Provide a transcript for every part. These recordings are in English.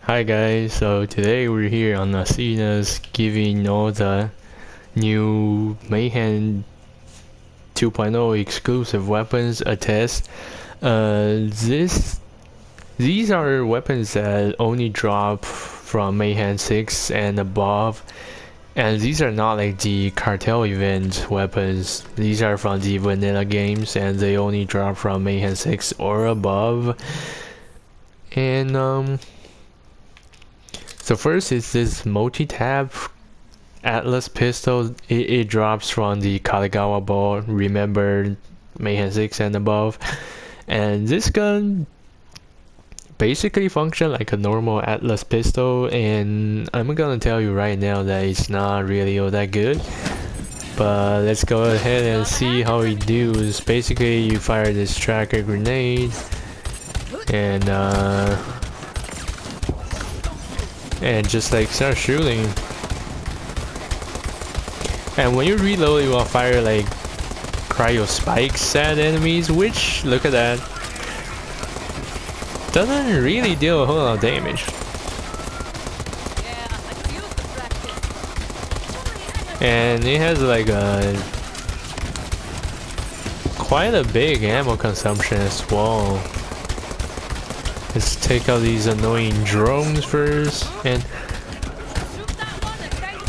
Hi guys, so today we're here on Athena's giving all the new Mayhem 2.0 exclusive weapons a test. These are weapons that only drop from Mayhem 6 and above, and these are not like the cartel event weapons. These are from the vanilla games and they only drop from Mayhem 6 or above. And so first is this multi-tab Atlas pistol. It drops from the Kaligawa ball, remember Mayhem 6 and above. And this gun basically functions like a normal Atlas pistol, and I'm gonna tell you right now that it's not really all that good. But let's go ahead and see how it does. Basically you fire this tracker grenade and just like start shooting. And when you reload, you will fire like cryo spikes at enemies, which, look at that, doesn't really deal a whole lot of damage. And it has like quite a big ammo consumption as well. Let's take out these annoying drones first. And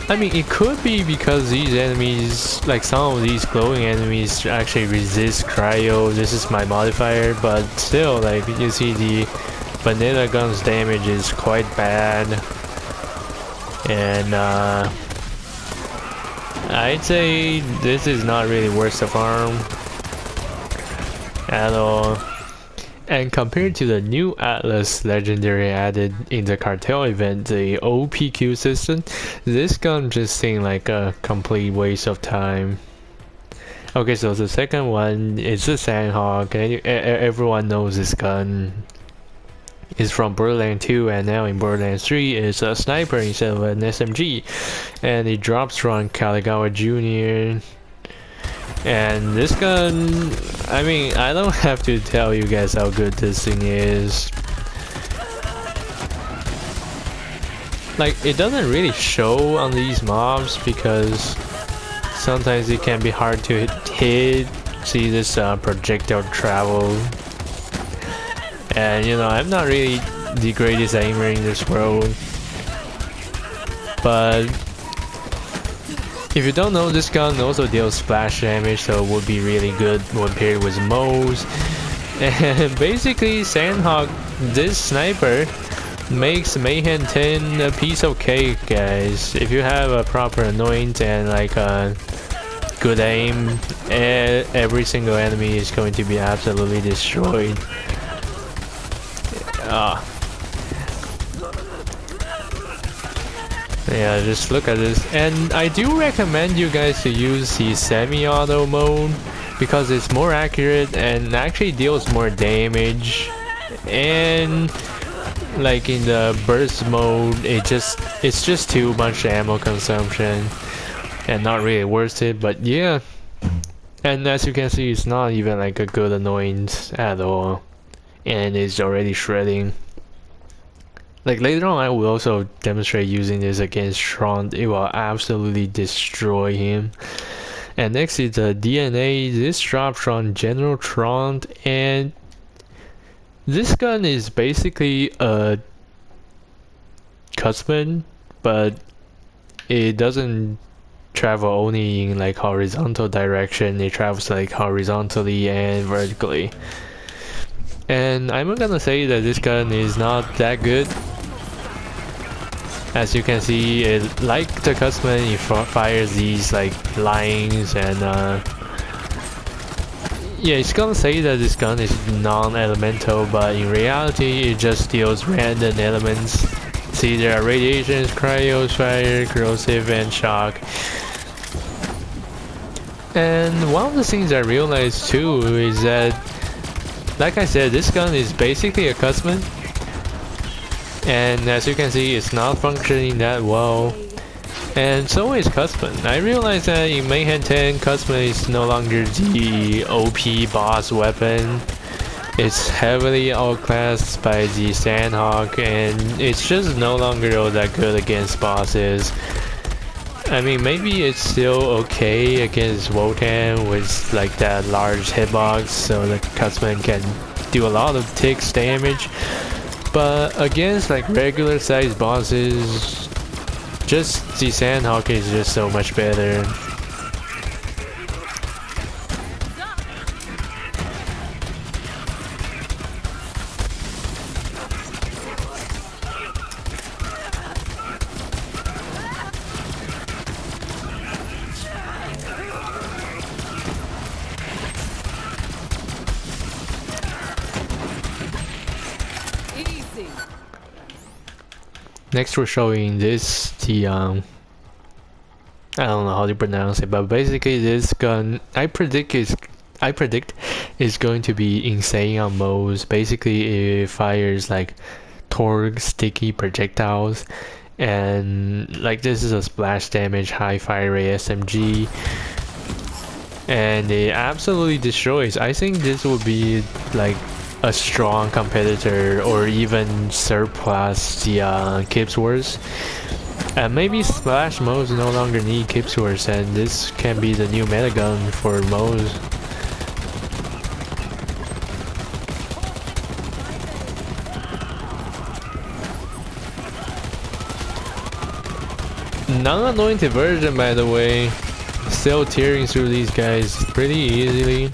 I mean, it could be because these enemies, like some of these glowing enemies, actually resist cryo. This is my modifier, but still, like you see, the vanilla gun's damage is quite bad. And I'd say this is not really worth the farm at all. And compared to the new Atlas legendary added in the cartel event, the OPQ system, this gun just seemed like a complete waste of time. Okay, so the second one is the Sandhawk. Everyone knows this gun. It's from Borderlands 2, and now in Borderlands 3 it's a sniper instead of an SMG. And it drops from Kaligawa Jr. And this gun, I mean, I don't have to tell you guys how good this thing is. Like, it doesn't really show on these mobs because sometimes it can be hard to hit. See this projectile travel. And you know, I'm not really the greatest aimer in this world. But if you don't know, this gun also deals splash damage, so it would be really good when paired with Moes. And basically, Sandhawk, this sniper, makes Mayhem 10 a piece of cake, guys. If you have a proper anoint and like a good aim, every single enemy is going to be absolutely destroyed. Yeah, just look at this. And I do recommend you guys to use the semi-auto mode because it's more accurate and actually deals more damage. And like in the burst mode, it's just too much ammo consumption and not really worth it. But yeah, and as you can see, it's not even like a good annoyance at all, and it's already shredding. Like later on, I will also demonstrate using this against Tron. It will absolutely destroy him. And next is the DNA. This drops from General Tron, and this gun is basically a custom, but it doesn't travel only in like horizontal direction. It travels like horizontally and vertically. And I'm gonna say that this gun is not that good. As you can see, it, like the custom, it fires these like lines, and yeah, it's gonna say that this gun is non-elemental, but in reality it just deals random elements. See, there are radiations, cryos, fire, corrosive, and shock. And one of the things I realized too is that, like I said, this gun is basically a custom. And as you can see, it's not functioning that well. And so is custom. I realized that in Mayhem 10, custom is no longer the OP boss weapon. It's heavily outclassed by the Sandhawk, and it's just no longer all that good against bosses. I mean, maybe it's still okay against Wotan with like that large hitbox, so the Cutsman can do a lot of ticks damage. But against like regular sized bosses, just the Sandhawk is just so much better. Next we're showing this, the I don't know how to pronounce it, but basically this gun I predict is going to be insane on modes. Basically it fires like torque sticky projectiles, and like this is a splash damage high fire rate SMG, and it absolutely destroys. I think this will be like a strong competitor or even surpass the Kip's Wars. And maybe splash modes no longer need Kip's Wars, and this can be the new meta gun for modes. Non-anointed version, by the way, still tearing through these guys pretty easily.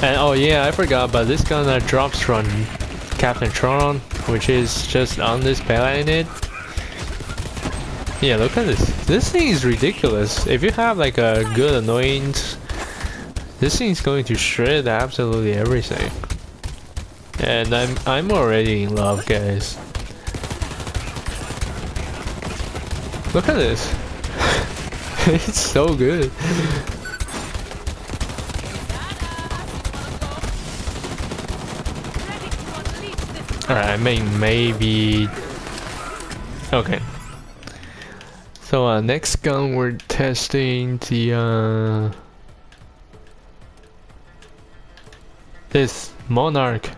And oh yeah, I forgot, but this gun drops from Captain Tron, which is just on this planet. Yeah, look at this. This thing is ridiculous. If you have like a good annoyance, this thing is going to shred absolutely everything. And I'm already in love, guys. Look at this. It's so good. Alright, I mean, maybe... Okay. So, next gun we're testing the, this Monarch.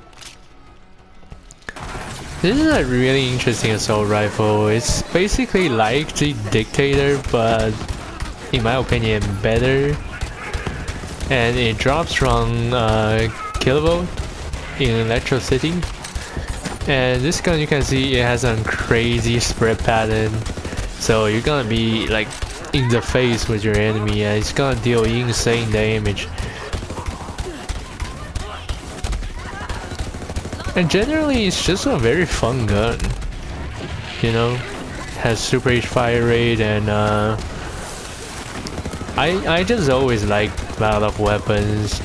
This is a really interesting assault rifle. It's basically like the Dictator, but in my opinion, better. And it drops from kilovolt in Electro City. And this gun, you can see it has a crazy spread pattern, so you're gonna be like in the face with your enemy, and it's gonna deal insane damage. And generally it's just a very fun gun, you know, has super H fire rate, and I just always like vadolf weapons.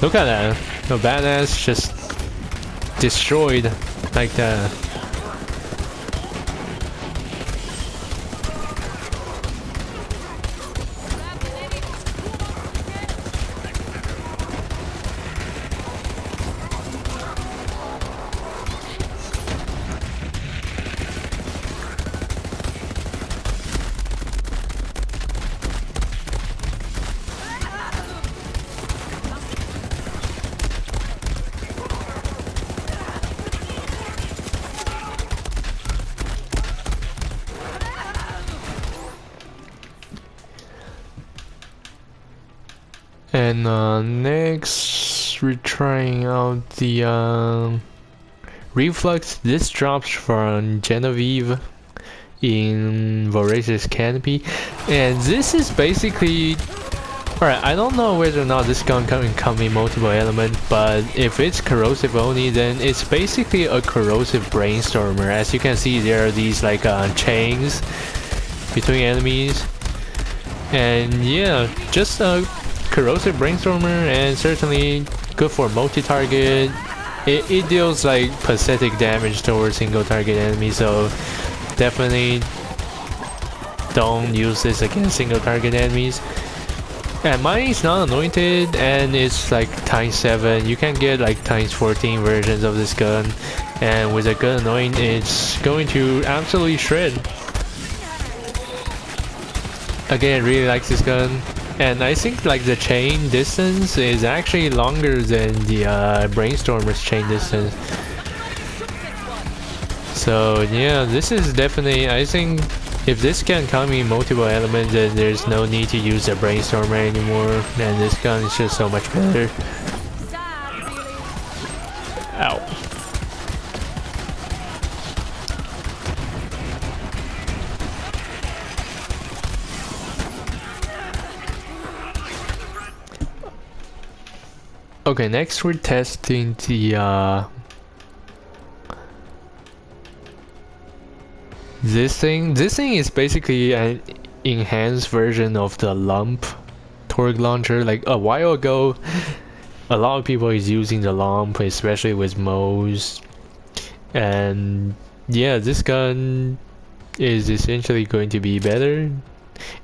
Look at that, the badass just destroyed like that. And next we're trying out the Reflux. This drops from Genevieve in Voracious Canopy, and this is basically... Alright, I don't know whether or not this gun can come in multiple elements, but if it's corrosive only, then it's basically a corrosive brainstormer. As you can see, there are these like chains between enemies, and yeah, just a corrosive brainstormer, and certainly good for multi-target. It deals like pathetic damage towards single target enemies, so definitely don't use this against single target enemies. And mine is not anointed, and it's like ×7. You can get like ×14 versions of this gun, and with a good anoint, it's going to absolutely shred. Again, I really like this gun, And I think like the chain distance is actually longer than the Brainstormer's chain distance. So yeah, this is definitely, I think if this can come in multiple elements, then there's no need to use the Brainstormer anymore, and this gun is just so much better. Ow. Okay, next we're testing the this thing is basically an enhanced version of the lump torque launcher. Like a while ago, a lot of people is using the lump, especially with MOs. And yeah, this gun is essentially going to be better.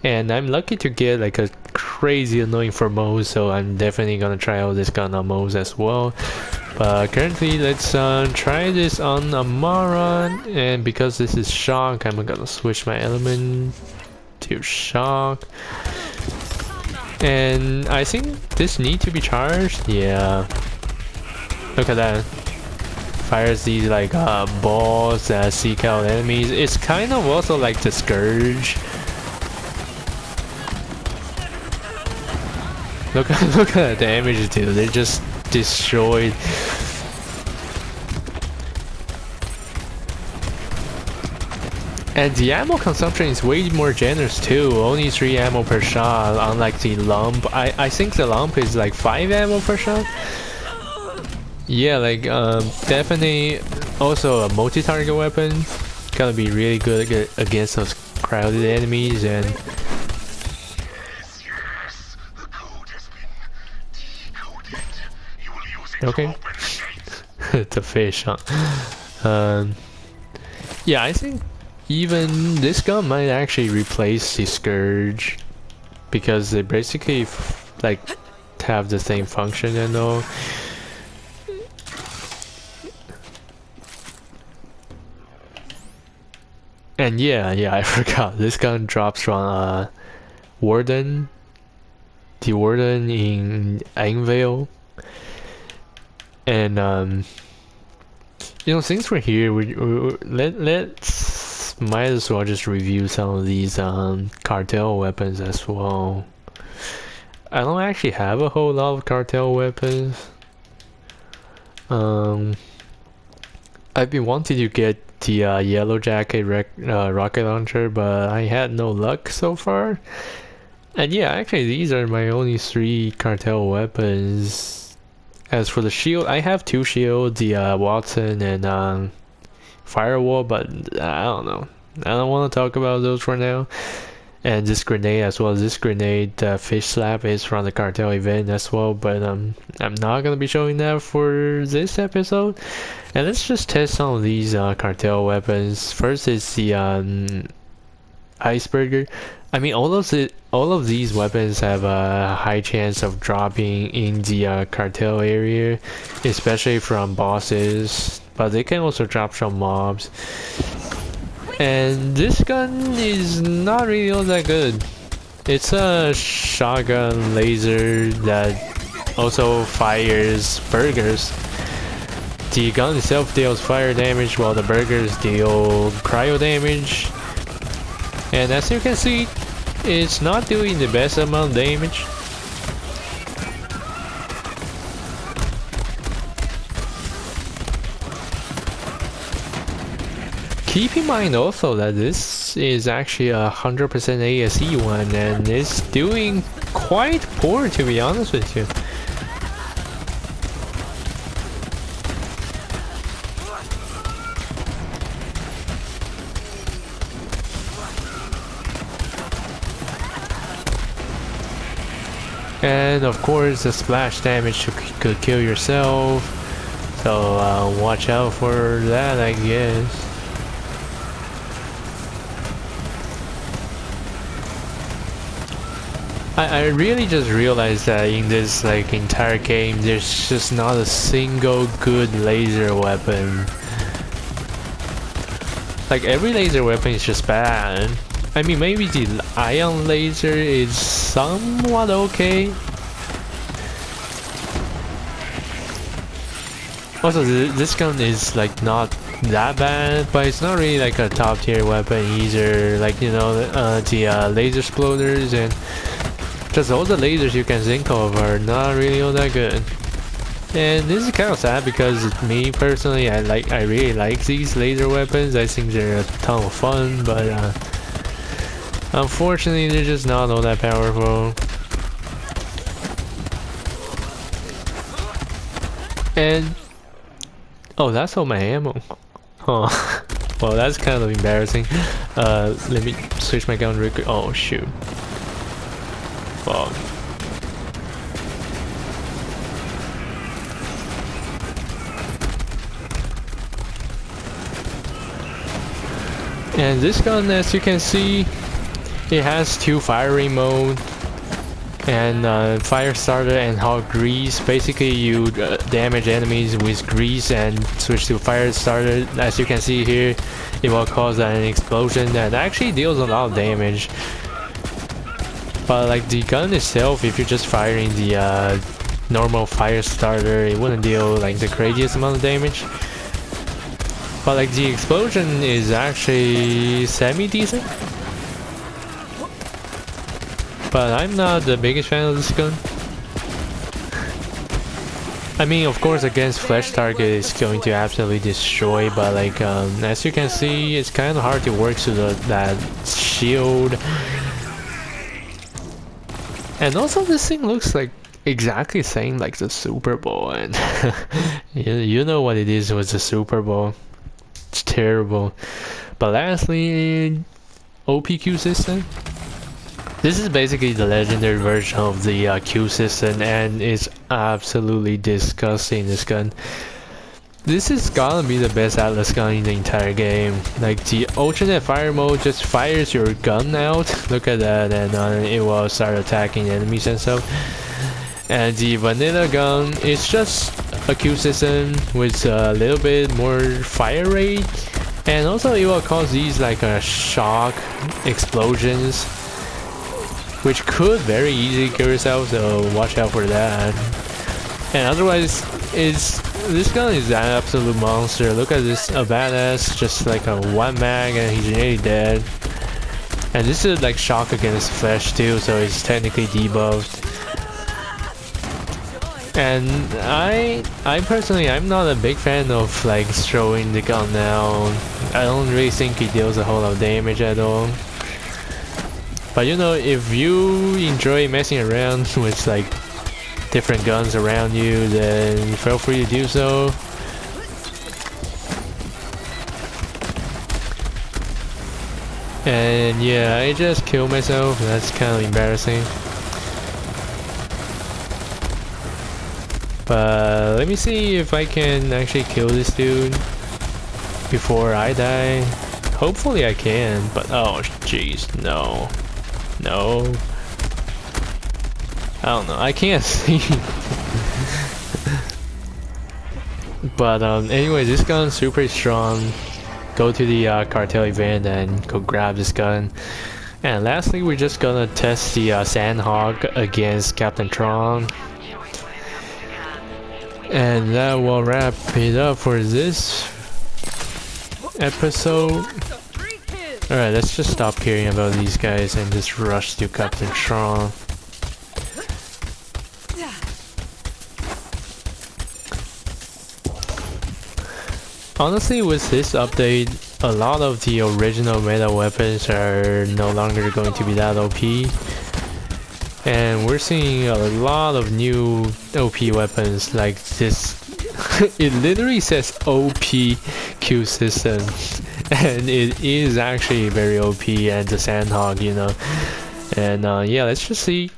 And I'm lucky to get like a crazy annoying for MOs, so I'm definitely gonna try out this gun on MOs as well. But currently, let's try this on Amara, and because this is shock, I'm gonna switch my element to shock. And I think this needs to be charged. Yeah. Look at that. Fires these like balls that seek out enemies. It's kind of also like the Scourge. Look at the damage, dude. They just destroyed. And the ammo consumption is way more generous too. Only 3 ammo per shot, unlike the lump. I think the lump is like 5 ammo per shot. Yeah, like definitely also a multi-target weapon. Gotta be really good against those crowded enemies. And okay. The fish, huh? Yeah, I think even this gun might actually replace the Scourge, because they basically like have the same function and all. And yeah, I forgot, this gun drops from Warden, the Warden in Angvale. And you know, since we're here, let's might as well just review some of these cartel weapons as well. I don't actually have a whole lot of cartel weapons. I've been wanting to get the Yellow Jacket rocket launcher, but I had no luck so far. And yeah, actually these are my only 3 cartel weapons. As for the shield, I have 2 shields, the Watson and Firewall, but I don't know. I don't want to talk about those for now. And this grenade as well. This grenade, Fish Slap, is from the cartel event as well, but I'm not gonna be showing that for this episode. And let's just test some of these cartel weapons. First is the Iceberger. I mean, all of these weapons have a high chance of dropping in the cartel area, especially from bosses, but they can also drop from mobs. And this gun is not really all that good. It's a shotgun laser that also fires burgers. The gun itself deals fire damage, while the burgers deal cryo damage. And as you can see, it's not doing the best amount of damage. Keep in mind also that this is actually a 100% ASE one, and it's doing quite poor, to be honest with you. And of course, the splash damage could kill yourself, so watch out for that, I guess. I really just realized that in this like entire game, there's just not a single good laser weapon. Like every laser weapon is just bad. I mean, maybe the ion laser is somewhat okay. Also, this gun is like not that bad, but it's not really like a top tier weapon either. Like, you know, the laser exploders and just all the lasers you can think of are not really all that good. And this is kind of sad because me personally, I really like these laser weapons. I think they're a ton of fun, but unfortunately, they're just not all that powerful. And oh, that's all my ammo. Huh. Well, that's kind of embarrassing. Let me switch my gun real quick. Oh shoot. Fuck. And this gun, as you can see, it has 2 firing mode and fire starter and hot grease. Basically, you damage enemies with grease and switch to fire starter. As you can see here, it will cause an explosion that actually deals a lot of damage. But like the gun itself, if you're just firing the normal fire starter, it wouldn't deal like the craziest amount of damage. But like the explosion is actually semi-decent. But I'm not the biggest fan of this gun. I mean, of course, against flesh target it's going to absolutely destroy, but like as you can see, it's kind of hard to work through that shield. And also, this thing looks like exactly the same like the Super Bowl, and you know what it is with the Super Bowl. It's terrible. But lastly, OPQ system. This is basically the legendary version of the Q system, and it's absolutely disgusting, this gun. This is gonna be the best Atlas gun in the entire game. Like, the alternate fire mode just fires your gun out. Look at that, and it will start attacking enemies and stuff. And the vanilla gun is just a Q system with a little bit more fire rate. And also it will cause these like shock explosions, which could very easily kill yourself, so watch out for that. And otherwise, this gun is an absolute monster. Look at this, a badass, just like a 1 mag and he's nearly dead. And this is like shock against flesh too, so it's technically debuffed. And I personally, I'm not a big fan of like throwing the gun down. I don't really think it deals a whole lot of damage at all. But you know, if you enjoy messing around with like different guns around you, then feel free to do so. And yeah, I just killed myself. That's kind of embarrassing. But let me see if I can actually kill this dude before I die. Hopefully I can, but oh jeez, no. No. I don't know, I can't see. But anyway, this gun's super strong. Go to the cartel event and go grab this gun. And lastly, we're just gonna test the Sandhawk against Captain Tron. And that will wrap it up for this episode. Alright, let's just stop caring about these guys and just rush to Captain Tron. Honestly, with this update, a lot of the original meta weapons are no longer going to be that OP. And we're seeing a lot of new OP weapons like this. It literally says OP Q system. And it is actually very OP, and the Sandhawk, you know. And yeah, let's just see.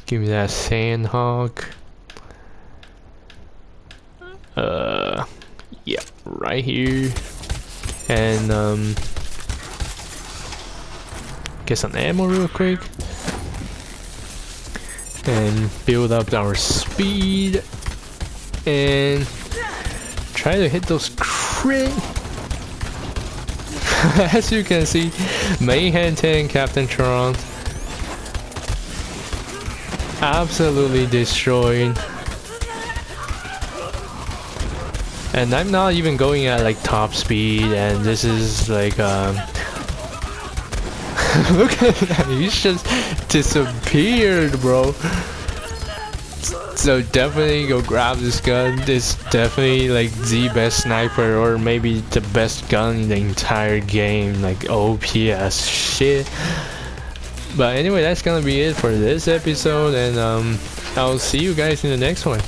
Give me that Sandhawk. Yeah, right here. And get some ammo real quick. And build up our speed. And try to hit those crit. As you can see, Mayhem 10, Captain Tron. absolutely destroyed. And I'm not even going at like top speed, and this is like look at that, he's just disappeared, bro. So definitely go grab this gun. It's definitely like the best sniper, or maybe the best gun in the entire game, like OPS shit. But anyway, that's gonna be it for this episode, and I'll see you guys in the next one.